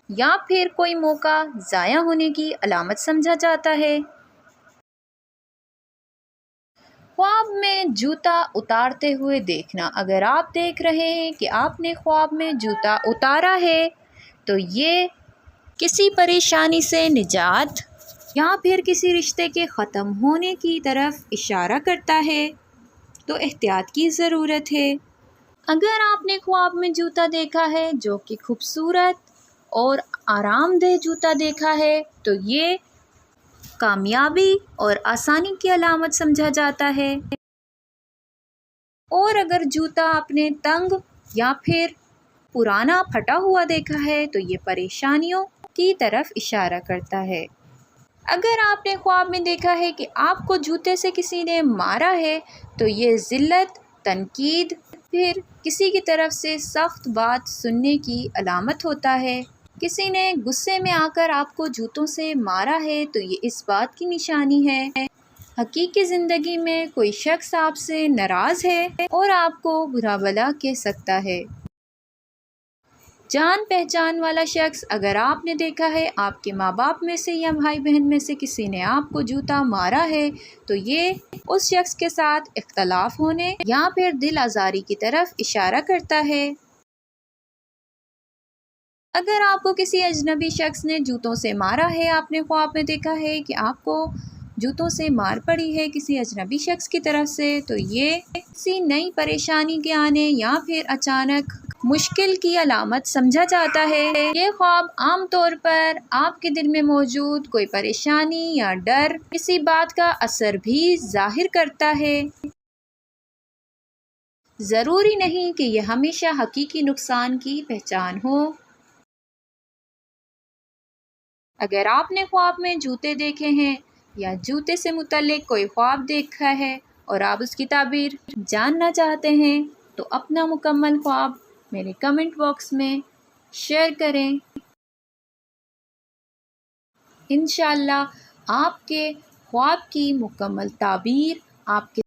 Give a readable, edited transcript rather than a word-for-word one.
یا پھر کوئی موقع ضائع ہونے کی علامت سمجھا جاتا ہے؟ خواب میں جوتا اتارتے ہوئے دیکھنا۔ اگر آپ دیکھ رہے ہیں کہ آپ نے خواب میں جوتا اتارا ہے تو یہ کسی پریشانی سے نجات یا پھر کسی رشتے کے ختم ہونے کی طرف اشارہ کرتا ہے، تو احتیاط کی ضرورت ہے۔ اگر آپ نے خواب میں جوتا دیکھا ہے جو کہ خوبصورت اور آرام دہ جوتا دیکھا ہے تو یہ کامیابی اور آسانی کی علامت سمجھا جاتا ہے۔ اور اگر جوتا آپ نے تنگ یا پھر پرانا پھٹا ہوا دیکھا ہے تو یہ پریشانیوں کی طرف اشارہ کرتا ہے۔ اگر آپ نے خواب میں دیکھا ہے کہ آپ کو جوتے سے کسی نے مارا ہے تو یہ ذلت، تنقید، پھر کسی کی طرف سے سخت بات سننے کی علامت ہوتا ہے۔ کسی نے غصے میں آ کر آپ کو جوتوں سے مارا ہے تو یہ اس بات کی نشانی ہے حقیقی زندگی میں کوئی شخص آپ سے ناراض ہے اور آپ کو برا بھلا کہہ سکتا ہے۔ جان پہچان والا شخص، اگر آپ نے دیکھا ہے آپ کے ماں باپ میں سے یا بھائی بہن میں سے کسی نے آپ کو جوتا مارا ہے تو یہ اس شخص کے ساتھ اختلاف ہونے یا پھر دل آزاری کی طرف اشارہ کرتا ہے۔ اگر آپ کو کسی اجنبی شخص نے جوتوں سے مارا ہے، آپ نے خواب میں دیکھا ہے کہ آپ کو جوتوں سے مار پڑی ہے کسی اجنبی شخص کی طرف سے، تو یہ کسی نئی پریشانی کے آنے یا پھر اچانک مشکل کی علامت سمجھا جاتا ہے۔ یہ خواب عام طور پر آپ کے دل میں موجود کوئی پریشانی یا ڈر، کسی بات کا اثر بھی ظاہر کرتا ہے۔ ضروری نہیں کہ یہ ہمیشہ حقیقی نقصان کی پہچان ہو۔ اگر آپ نے خواب میں جوتے دیکھے ہیں یا جوتے سے متعلق کوئی خواب دیکھا ہے اور آپ اس کی تعبیر جاننا چاہتے ہیں تو اپنا مکمل خواب میرے کمنٹ باکس میں شیئر کریں۔ انشاءاللہ آپ کے خواب کی مکمل تعبیر آپ کے